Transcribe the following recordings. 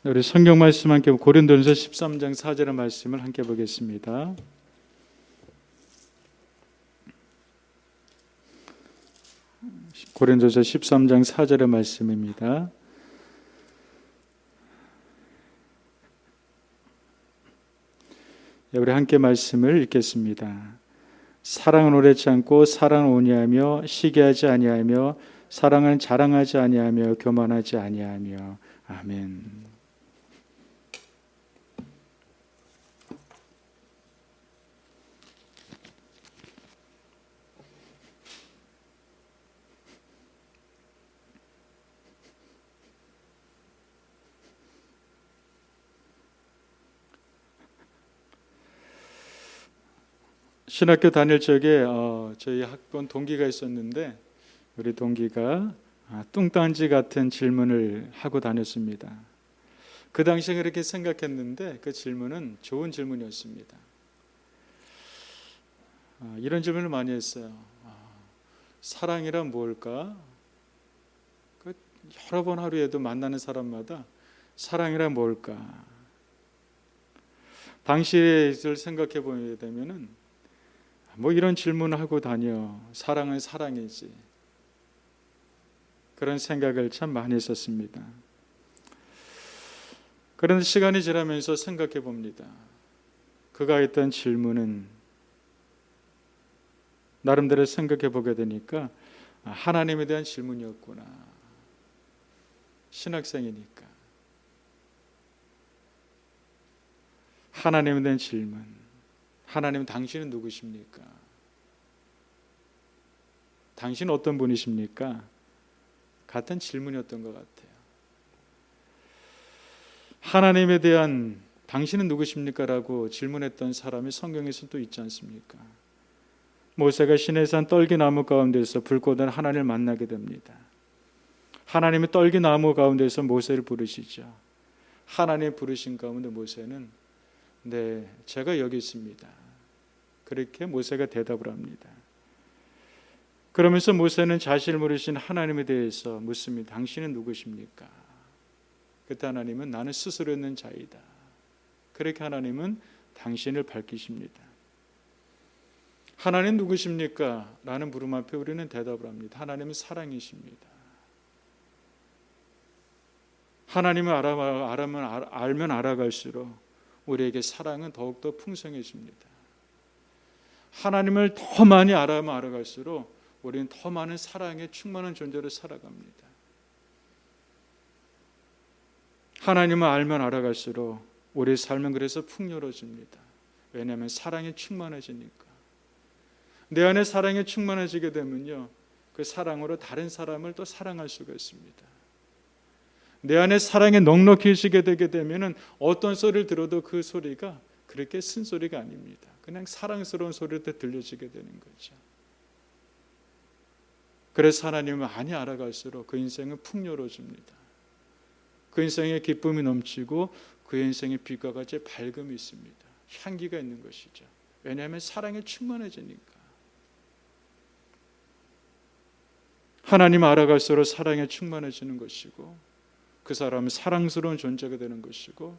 우리 성경 말씀 함께 고린도전서 13장 4절의 말씀을 함께 보겠습니다. 고린도전서 13장 4절의 말씀입니다. 우리 함께 말씀을 읽겠습니다. 사랑은 오래 참고 사랑은 온유하며 시기하지 아니하며 사랑은 자랑하지 아니하며 교만하지 아니하며 아멘. 신학교 다닐 적에 저희 학번 동기가 있었는데 우리 동기가 뚱딴지 같은 질문을 하고 다녔습니다. 그 당시에 그렇게 생각했는데 그 질문은 좋은 질문이었습니다. 이런 질문을 많이 했어요. 사랑이란 뭘까? 여러 번 하루에도 만나는 사람마다 사랑이란 뭘까? 당시에 를 생각해 보게 되면은 이런 질문을 하고 다녀. 사랑은 사랑이지. 그런 생각을 참 많이 했었습니다. 그런데 시간이 지나면서 생각해 봅니다. 그가 했던 질문은 나름대로 생각해 보게 되니까 하나님에 대한 질문이었구나. 신학생이니까. 하나님에 대한 질문. 하나님, 당신은 누구십니까? 당신은 어떤 분이십니까? 같은 질문이었던 것 같아요. 하나님에 대한 당신은 누구십니까? 라고 질문했던 사람이 성경에서 또 있지 않습니까? 모세가 시내산 떨기나무 가운데서 불꽃은 하나님을 만나게 됩니다. 하나님이 떨기나무 가운데서 모세를 부르시죠. 하나님 부르신 가운데 모세는 네, 제가 여기 있습니다. 그렇게 모세가 대답을 합니다. 그러면서 모세는 자신을 부르신 하나님에 대해서 묻습니다. 당신은 누구십니까? 그때 하나님은 나는 스스로 있는 자이다. 그렇게 하나님은 당신을 밝히십니다. 하나님 누구십니까? 라는 물음 앞에 우리는 대답을 합니다. 하나님은 사랑이십니다. 하나님을 알면 알아갈수록 우리에게 사랑은 더욱더 풍성해집니다. 하나님을 더 많이 알아가면 알아갈수록 우리는 더 많은 사랑에 충만한 존재로 살아갑니다. 하나님을 알면 알아갈수록 우리의 삶은 그래서 풍요로워집니다. 왜냐하면 사랑에 충만해지니까. 내 안에 사랑에 충만해지게 되면요, 그 사랑으로 다른 사람을 또 사랑할 수가 있습니다. 내 안에 사랑에 넉넉해지게 되게 되면 어떤 소리를 들어도 그 소리가 그렇게 쓴 소리가 아닙니다. 그냥 사랑스러운 소리로 들려지게 되는 거죠. 그래서 하나님을 많이 알아갈수록 그 인생은 풍요로워집니다. 그 인생에 기쁨이 넘치고 그 인생에 빛과 같이 밝음이 있습니다. 향기가 있는 것이죠. 왜냐하면 사랑에 충만해지니까. 하나님을 알아갈수록 사랑에 충만해지는 것이고 그 사람은 사랑스러운 존재가 되는 것이고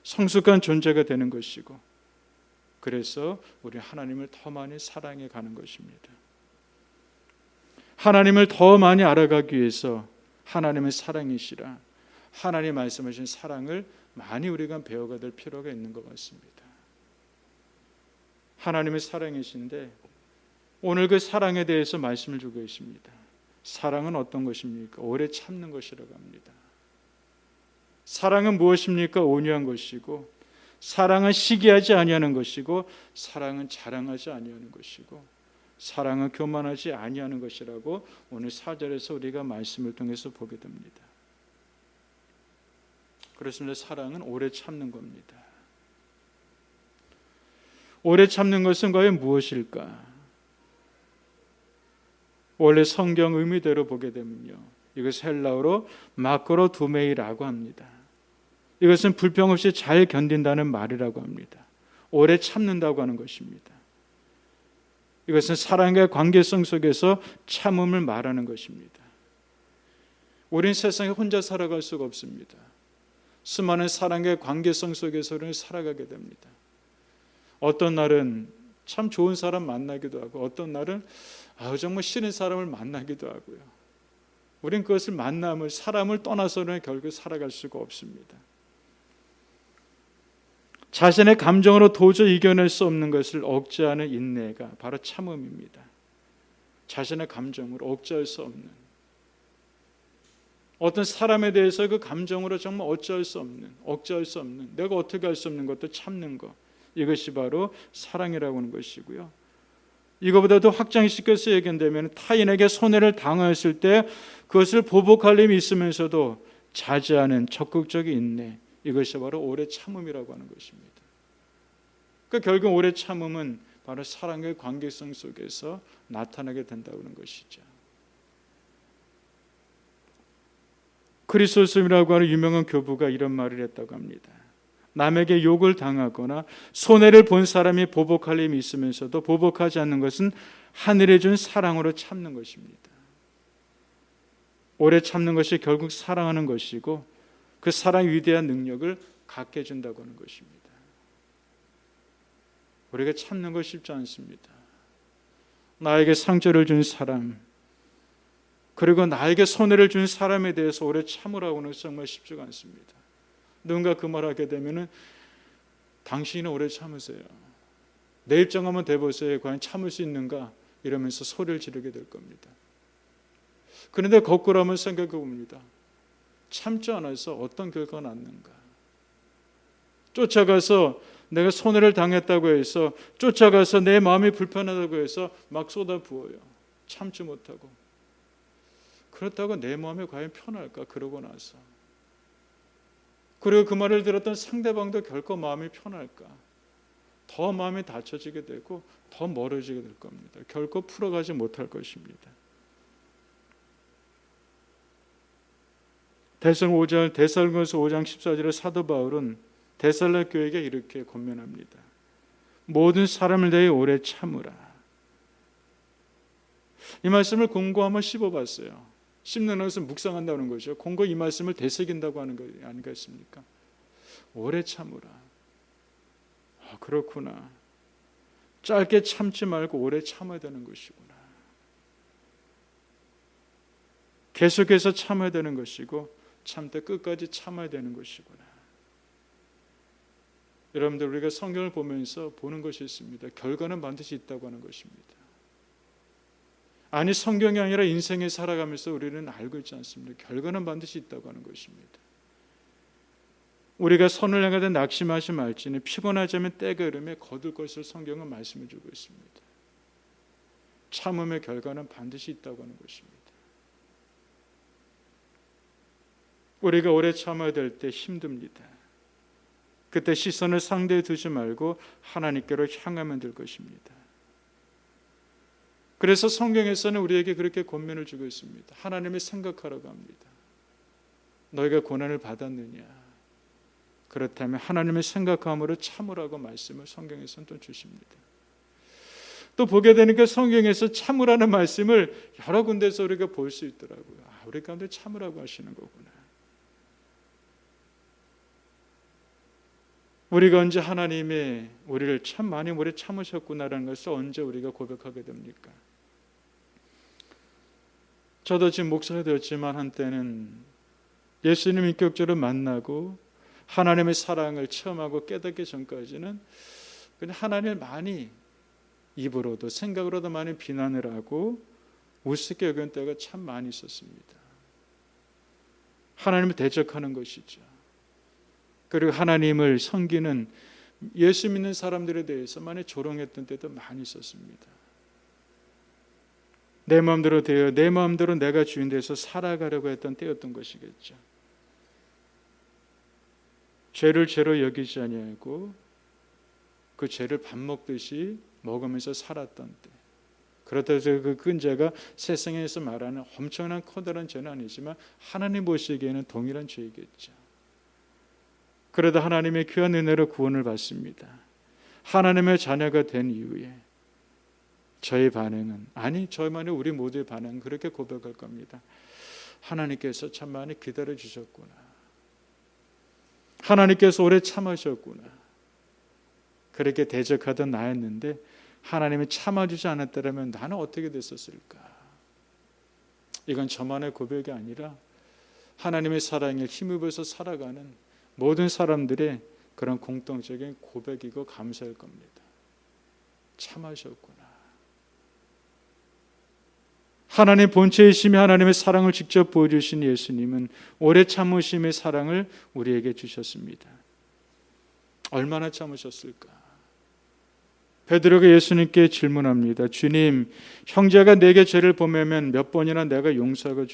성숙한 존재가 되는 것이고 그래서 우리 하나님을 더 많이 사랑해 가는 것입니다. 하나님을 더 많이 알아가기 위해서 하나님은 사랑이시라 하나님 말씀하신 사랑을 많이 우리가 배워가 될 필요가 있는 것 같습니다. 하나님은 사랑이신데 오늘 그 사랑에 대해서 말씀을 주고 계십니다. 사랑은 어떤 것입니까? 오래 참는 것이라고 합니다. 사랑은 무엇입니까? 온유한 것이고 사랑은 시기하지 아니하는 것이고 사랑은 자랑하지 아니하는 것이고 사랑은 교만하지 아니하는 것이라고 오늘 4절에서 우리가 말씀을 통해서 보게 됩니다. 그렇습니다. 사랑은 오래 참는 겁니다. 오래 참는 것은 과연 무엇일까? 원래 성경 의미대로 보게 되면요, 이것을 헬라어로 마크로 두메이라고 합니다. 이것은 불평 없이 잘 견딘다는 말이라고 합니다. 오래 참는다고 하는 것입니다. 이것은 사랑과의 관계성 속에서 참음을 말하는 것입니다. 우린 세상에 혼자 살아갈 수가 없습니다. 수많은 사랑의 관계성 속에서 우리는 살아가게 됩니다. 어떤 날은 참 좋은 사람 만나기도 하고 어떤 날은 정말 싫은 사람을 만나기도 하고요. 우린 그것을 사람을 떠나서는 결국 살아갈 수가 없습니다. 자신의 감정으로 도저히 이겨낼 수 없는 것을 억제하는 인내가 바로 참음입니다. 자신의 감정으로 억제할 수 없는, 어떤 사람에 대해서 그 감정으로 정말 억제할 수 없는, 내가 어떻게 할 수 없는 것도 참는 것, 이것이 바로 사랑이라고 하는 것이고요. 이거보다도 확장시켜서 얘기한다면 타인에게 손해를 당하였을 때 그것을 보복할 힘이 있으면서도 자제하는 적극적인 인내, 이것이 바로 오래 참음이라고 하는 것입니다. 그러니까 결국 오래 참음은 바로 사랑의 관계성 속에서 나타나게 된다고 하는 것이죠. 크리소스tom이라고 하는 유명한 교부가 이런 말을 했다고 합니다. 남에게 욕을 당하거나 손해를 본 사람이 보복할 힘이 있으면서도 보복하지 않는 것은 하늘이 준 사랑으로 참는 것입니다. 오래 참는 것이 결국 사랑하는 것이고 그 사랑의 위대한 능력을 갖게 해준다고 하는 것입니다. 우리가 참는 것 쉽지 않습니다. 나에게 상처를 준 사람, 그리고 나에게 손해를 준 사람에 대해서 오래 참으라고는 정말 쉽지가 않습니다. 누군가 그 말하게 되면은 당신은 오래 참으세요. 내 입장 한번 대보세요. 과연 참을 수 있는가? 이러면서 소리를 지르게 될 겁니다. 그런데 거꾸로 한번 생각해 봅니다. 참지 않아서 어떤 결과가 났는가? 쫓아가서 내가 손해를 당했다고 해서, 쫓아가서 내 마음이 불편하다고 해서 막 쏟아부어요. 참지 못하고. 그렇다고 내 마음이 과연 편할까? 그러고 나서. 그리고 그 말을 들었던 상대방도 결코 마음이 편할까? 더 마음이 닫혀지게 되고 더 멀어지게 될 겁니다. 결코 풀어가지 못할 것입니다. 데살로니가서 5장 14절에 사도 바울은 데살로 교회에게 이렇게 권면합니다. 모든 사람을 대해 오래 참으라. 이 말씀을 공고 한번 씹어봤어요. 씹는 것은 묵상한다는 거죠. 공고 이 말씀을 되새긴다고 하는 거 아니겠습니까? 오래 참으라. 그렇구나. 짧게 참지 말고 오래 참아야 되는 것이구나. 계속해서 참아야 되는 것이고 참되 끝까지 참아야 되는 것이구나. 여러분들, 우리가 성경을 보면서 보는 것이 있습니다. 결과는 반드시 있다고 하는 것입니다. 아니, 성경이 아니라 인생을 살아가면서 우리는 알고 있지 않습니까? 결과는 반드시 있다고 하는 것입니다. 우리가 선을 행하되 낙심하지 말지니 피곤하자면 때가 이르매 거둘 것을 성경은 말씀해 주고 있습니다. 참음의 결과는 반드시 있다고 하는 것입니다. 우리가 오래 참아야 될 때 힘듭니다. 그때 시선을 상대에 두지 말고 하나님께로 향하면 될 것입니다. 그래서 성경에서는 우리에게 그렇게 권면을 주고 있습니다. 하나님을 생각하라고 합니다. 너희가 고난을 받았느냐? 그렇다면 하나님을 생각함으로 참으라고 말씀을 성경에서는 또 주십니다. 또 보게 되니까 성경에서 참으라는 말씀을 여러 군데서 우리가 볼 수 있더라고요. 우리 가운데 참으라고 하시는 거구나. 우리가 언제 하나님의 우리를 참 많이 오래 참으셨구나라는 것을 언제 우리가 고백하게 됩니까? 저도 지금 목사가 되었지만 한때는 예수님 인격적으로 만나고 하나님의 사랑을 체험하고 깨닫기 전까지는 그냥 하나님을 많이 입으로도 생각으로도 많이 비난을 하고 우습게 여긴 때가 참 많이 있었습니다. 하나님을 대적하는 것이죠. 그리고 하나님을 섬기는 예수 믿는 사람들에 대해서 많이 조롱했던 때도 많이 있었습니다. 내 마음대로 되어 내 마음대로 내가 주인 돼서 살아가려고 했던 때였던 것이겠죠. 죄를 죄로 여기지 아니하고 그 죄를 밥 먹듯이 먹으면서 살았던 때. 그렇다고 해서 그 큰 죄가 세상에서 말하는 엄청난 커다란 죄는 아니지만 하나님 보시기에는 동일한 죄이겠죠. 그러다 하나님의 귀한 은혜로 구원을 받습니다. 하나님의 자녀가 된 이후에 저의 반응은, 아니 저만의 우리 모두의 반응은 그렇게 고백할 겁니다. 하나님께서 참 많이 기다려 주셨구나. 하나님께서 오래 참으셨구나. 그렇게 대적하던 나였는데 하나님이 참아주지 않았더라면 나는 어떻게 됐었을까? 이건 저만의 고백이 아니라 하나님의 사랑에 힘입어서 살아가는 모든 사람들의 그런 공통적인 고백이고 감사일 겁니다. 참으셨구나. 하나님 본체이시며 하나님의 사랑을 직접 보여주신 예수님은 오래 참으심의 사랑을 우리에게 주셨습니다. 얼마나 참으셨을까? 베드로가 예수님께 질문합니다. 주님, 형제가 내게 죄를 범하면 몇 번이나 내가 용서하면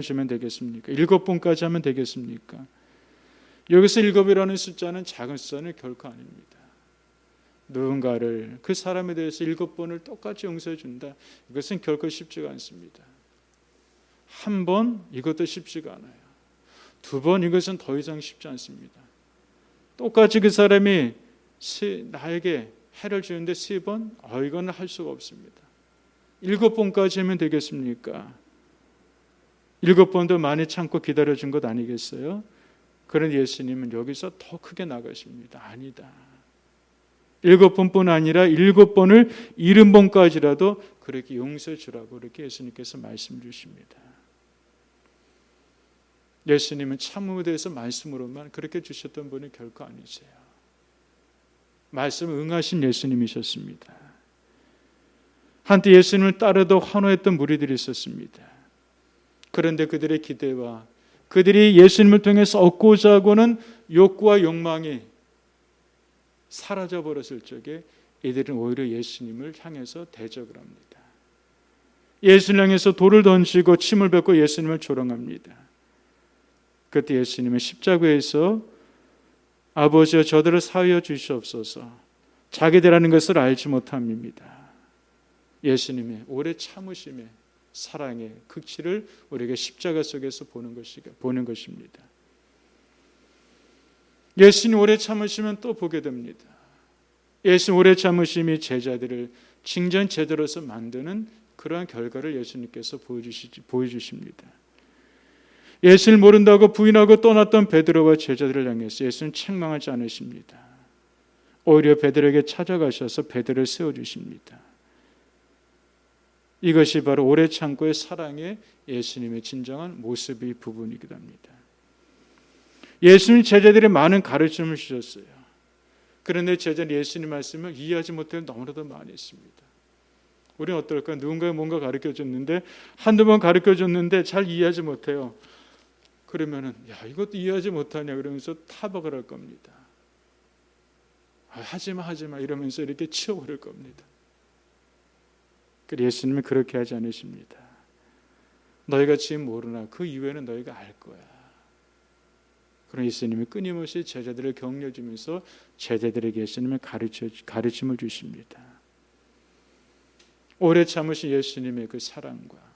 주면 되겠습니까? 7번까지 하면 되겠습니까? 여기서 7이라는 숫자는 작은 숫자는 결코 아닙니다. 누군가를 그 사람에 대해서 7번을 똑같이 용서해 준다. 이것은 결코 쉽지가 않습니다. 1번 이것도 쉽지가 않아요. 2번 이것은 더 이상 쉽지 않습니다. 똑같이 그 사람이 나에게 해를 주는데 3번? 이거는 할 수가 없습니다. 7번까지 하면 되겠습니까? 7번도 많이 참고 기다려준 것 아니겠어요? 그런데 예수님은 여기서 더 크게 나가십니다. 아니다. 7번뿐 아니라 7번을 70번까지라도 그렇게 용서해 주라고 이렇게 예수님께서 말씀 주십니다. 예수님은 참음에 대해서 말씀으로만 그렇게 주셨던 분이 결코 아니세요. 말씀 응하신 예수님이셨습니다. 한때 예수님을 따르도 환호했던 무리들이 있었습니다. 그런데 그들의 기대와 그들이 예수님을 통해서 얻고자 하고는 욕구와 욕망이 사라져 버렸을 적에 이들은 오히려 예수님을 향해서 대적을 합니다. 예수님을 향해서 돌을 던지고 침을 뱉고 예수님을 조롱합니다. 그때 예수님은 십자가에서 아버지여 저들을 사하여 주시옵소서 자기들하는 것을 알지 못함입니다. 예수님의 오래 참으심의 사랑의 극치를 우리에게 십자가 속에서 보는 것입니다. 예수님 오래 참으시면 또 보게 됩니다. 예수님 오래 참으심이 제자들을 칭찬 제대로서 만드는 그러한 결과를 예수님께서 보여주십니다. 예수를 모른다고 부인하고 떠났던 베드로와 제자들을 향해서 예수는 책망하지 않으십니다. 오히려 베드로에게 찾아가셔서 베드로를 세워주십니다. 이것이 바로 오래 참고의 사랑의 예수님의 진정한 모습의 부분이기도 합니다. 예수님 제자들이 많은 가르침을 주셨어요. 그런데 제자는 예수님 말씀을 이해하지 못할 너무나도 많이 있습니다. 우리는 어떨까? 누군가가 뭔가 가르쳐줬는데 한두 번 가르쳐줬는데 잘 이해하지 못해요. 그러면은 이것도 이해하지 못하냐 그러면서 타박을 할 겁니다. 하지마 이러면서 이렇게 치워버릴 겁니다. 그래서 예수님은 그렇게 하지 않으십니다. 너희가 지금 모르나 그 이후에는 너희가 알 거야. 그런 예수님이 끊임없이 제자들을 격려주면서 제자들에게 예수님의 가르침을 주십니다. 오래 참으신 예수님의 그 사랑과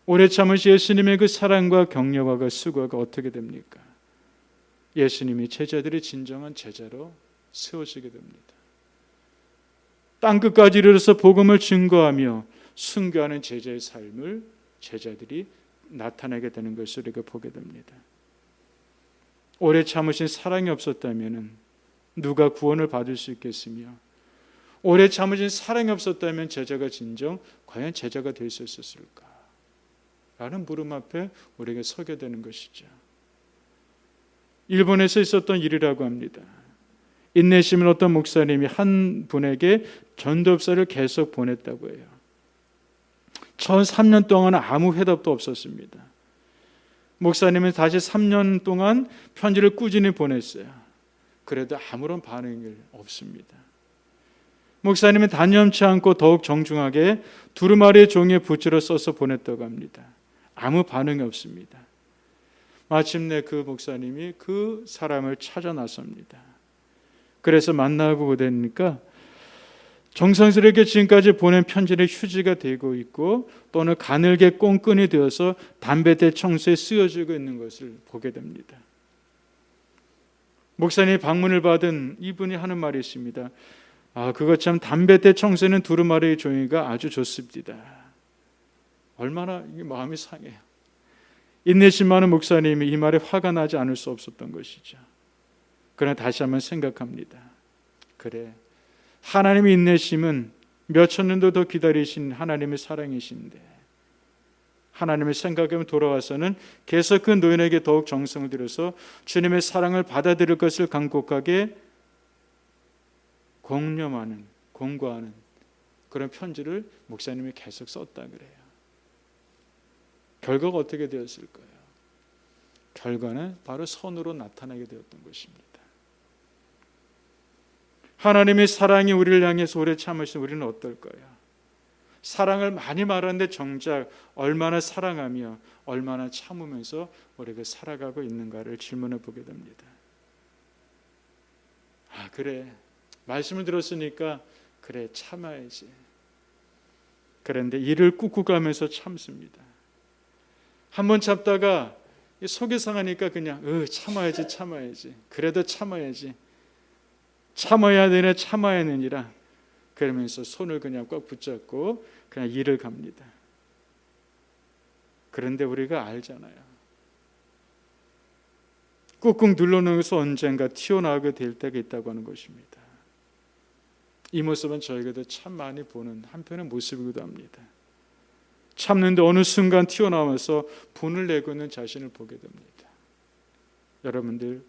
오래 참으신 예수님의 그 사랑과 격려와 그 수고가 어떻게 됩니까? 예수님이 제자들의 진정한 제자로 세워지게 됩니다. 땅끝까지 이르러서 복음을 증거하며 순교하는 제자의 삶을 제자들이 나타내게 되는 것을 우리가 보게 됩니다. 오래 참으신 사랑이 없었다면 누가 구원을 받을 수 있겠으며 오래 참으신 사랑이 없었다면 제자가 진정 과연 제자가 될 수 있었을까? 라는 물음 앞에 우리에게 서게 되는 것이죠. 일본에서 있었던 일이라고 합니다. 인내심은 어떤 목사님이 한 분에게 전도서를 계속 보냈다고 해요. 전 3년 동안 아무 회답도 없었습니다. 목사님은 다시 3년 동안 편지를 꾸준히 보냈어요. 그래도 아무런 반응이 없습니다. 목사님은 단념치 않고 더욱 정중하게 두루마리 종이에 붓으로 써서 보냈다고 합니다. 아무 반응이 없습니다. 마침내 그 목사님이 그 사람을 찾아 나섭니다. 그래서 만나고 되니까 정성스럽게 지금까지 보낸 편지는 휴지가 되고 있고 또는 가늘게 꽁끈이 되어서 담배대 청소에 쓰여지고 있는 것을 보게 됩니다. 목사님이 방문을 받은 이분이 하는 말이 있습니다. 그것 참 담배대 청소에는 두루마리 종이가 아주 좋습니다. 얼마나 마음이 상해요. 인내심 많은 목사님이 이 말에 화가 나지 않을 수 없었던 것이죠. 그러나 다시 한번 생각합니다. 그래, 하나님의 인내심은 몇 천 년도 더 기다리신 하나님의 사랑이신데 하나님의 생각에 돌아와서는 계속 그 노인에게 더욱 정성을 들여서 주님의 사랑을 받아들일 것을 간곡하게 공념하는, 공고하는 그런 편지를 목사님이 계속 썼다 그래요. 결과가 어떻게 되었을까요? 결과는 바로 선으로 나타나게 되었던 것입니다. 하나님의 사랑이 우리를 향해서 오래 참으신 우리는 어떨까요? 사랑을 많이 말하는데 정작 얼마나 사랑하며 얼마나 참으면서 우리가 살아가고 있는가를 질문해 보게 됩니다. 아, 그래, 말씀을 들었으니까 그래, 참아야지. 그런데 이를 꾹꾹 가면서 참습니다. 한번 참다가 속이 상하니까 그냥 참아야지. 그래도 참아야지. 참아야 되네, 참아야 되니라. 그러면서 손을 그냥 꽉 붙잡고 그냥 일을 갑니다. 그런데 우리가 알잖아요. 꾹꾹 눌러놓으면서 언젠가 튀어나오게 될 때가 있다고 하는 것입니다. 이 모습은 저에게도 참 많이 보는 한편의 모습이기도 합니다. 참는데 어느 순간 튀어나와서 분을 내고 있는 자신을 보게 됩니다. 여러분들,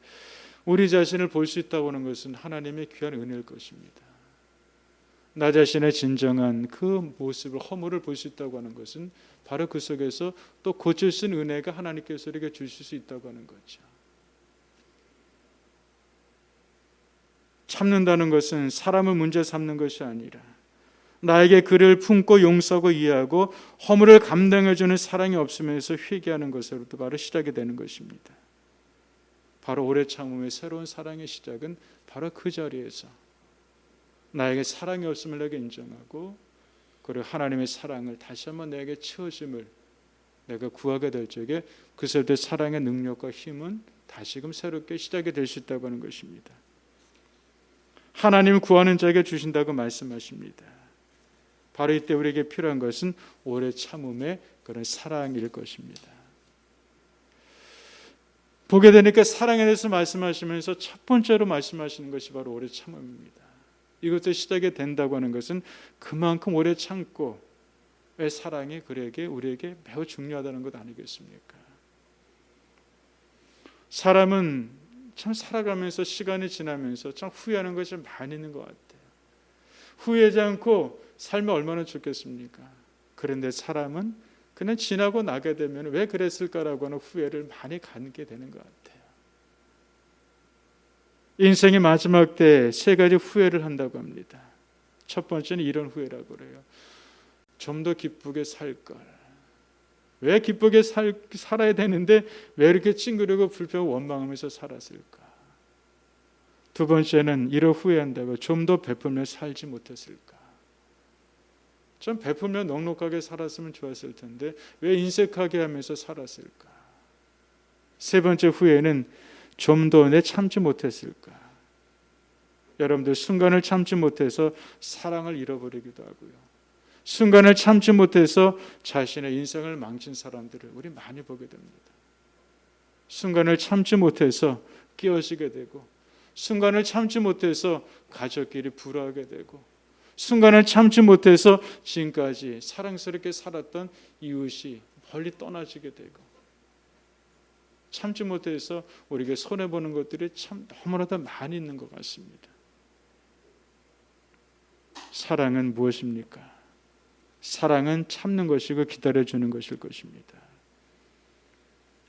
우리 자신을 볼 수 있다고 하는 것은 하나님의 귀한 은혜일 것입니다. 나 자신의 진정한 그 모습을, 허물을 볼 수 있다고 하는 것은 바로 그 속에서 또 고칠 수 있는 은혜가 하나님께서 우리에게 주실 수 있다고 하는 거죠. 참는다는 것은 사람을 문제 삼는 것이 아니라 나에게 그를 품고 용서하고 이해하고 허물을 감당해주는 사랑이 없으면서 회개하는 것으로부터 바로 시작이 되는 것입니다. 바로 오래 참음의 새로운 사랑의 시작은 바로 그 자리에서 나에게 사랑이 없음을 내게 인정하고 그리고 하나님의 사랑을 다시 한번 내게 채워줌을 내가 구하게 될 적에 그새부터 사랑의 능력과 힘은 다시금 새롭게 시작이 될 수 있다고 하는 것입니다. 하나님 구하는 자에게 주신다고 말씀하십니다. 바로 이때 우리에게 필요한 것은 오래 참음의 그런 사랑일 것입니다. 보게 되니까 사랑에 대해서 말씀하시면서 첫 번째로 말씀하시는 것이 바로 오래 참음입니다. 이것도 시작이 된다고 하는 것은 그만큼 오래 참고 왜 사랑이 우리에게 매우 중요하다는 것 아니겠습니까? 사람은 참 살아가면서 시간이 지나면서 참 후회하는 것이 많이 있는 것 같아요. 후회하지 않고 살면 얼마나 좋겠습니까? 그런데 사람은 그냥 지나고 나게 되면 왜 그랬을까라고 하는 후회를 많이 갖게 되는 것 같아요. 인생의 마지막 때 세 가지 후회를 한다고 합니다. 첫 번째는 이런 후회라고 그래요. 좀 더 기쁘게 살 걸. 왜 기쁘게 살아야 되는데 왜 이렇게 찡그리고 불평하고 원망하면서 살았을까? 두 번째는 이런 후회한다고 좀 더 베풀며 살지 못했을까? 좀 베풀며 넉넉하게 살았으면 좋았을 텐데 왜 인색하게 하면서 살았을까? 세 번째 후회는 좀 더 내 참지 못했을까? 여러분들 순간을 참지 못해서 사랑을 잃어버리기도 하고요. 순간을 참지 못해서 자신의 인생을 망친 사람들을 우리 많이 보게 됩니다. 순간을 참지 못해서 끼어지게 되고 순간을 참지 못해서 가족끼리 불화하게 되고 순간을 참지 못해서 지금까지 사랑스럽게 살았던 이웃이 멀리 떠나지게 되고 참지 못해서 우리에게 손해보는 것들이 참 너무나도 많이 있는 것 같습니다. 사랑은 무엇입니까? 사랑은 참는 것이고 기다려주는 것일 것입니다.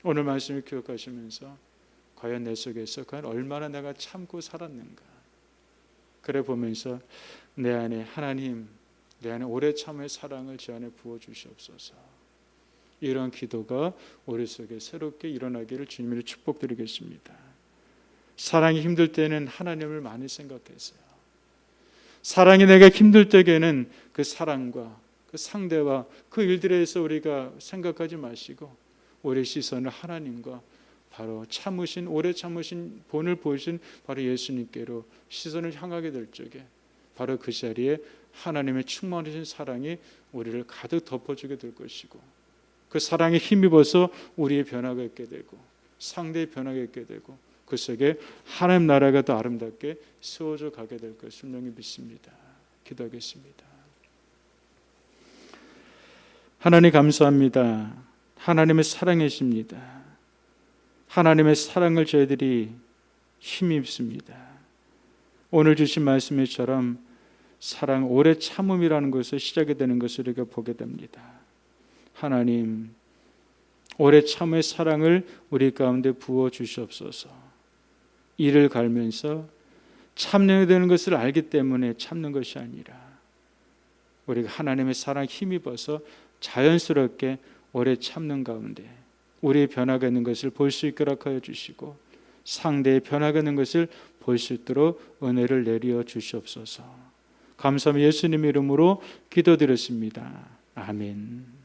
오늘 말씀을 기억하시면서 과연 내 속에서 과연 얼마나 내가 참고 살았는가 그래 보면서 내 안에 하나님, 내 안에 오래 참의 사랑을 제 안에 부어주시옵소서. 이런 기도가 우리 속에 새롭게 일어나기를 주님으로 축복드리겠습니다. 사랑이 힘들 때는 하나님을 많이 생각했어요. 사랑이 내가 힘들 때에는 그 사랑과 그 상대와 그 일들에 대해서 우리가 생각하지 마시고 우리 시선을 하나님과 바로 참으신 오래 참으신 본을 보이신 바로 예수님께로 시선을 향하게 될 적에 바로 그 자리에 하나님의 충만하신 사랑이 우리를 가득 덮어주게 될 것이고 그 사랑에 힘입어서 우리의 변화가 있게 되고 상대의 변화가 있게 되고 그 속에 하나님 나라가 더 아름답게 세워져 가게 될 것을 분명히 믿습니다. 기도하겠습니다. 하나님 감사합니다. 하나님의 사랑이십니다. 하나님의 사랑을 저희들이 힘입습니다. 오늘 주신 말씀처럼 사랑, 오래 참음이라는 것을 시작이 되는 것을 우리가 보게 됩니다. 하나님, 오래 참음의 사랑을 우리 가운데 부어 주시옵소서. 이를 갈면서 참여해야 되는 것을 알기 때문에 참는 것이 아니라 우리가 하나님의 사랑에 힘입어서 자연스럽게 오래 참는 가운데 우리의 변화가 있는 것을 볼 수 있도록 하여 주시고 상대의 변화가 있는 것을 볼 수 있도록 은혜를 내려 주시옵소서. 감사합니다. 예수님의 이름으로 기도드렸습니다. 아멘.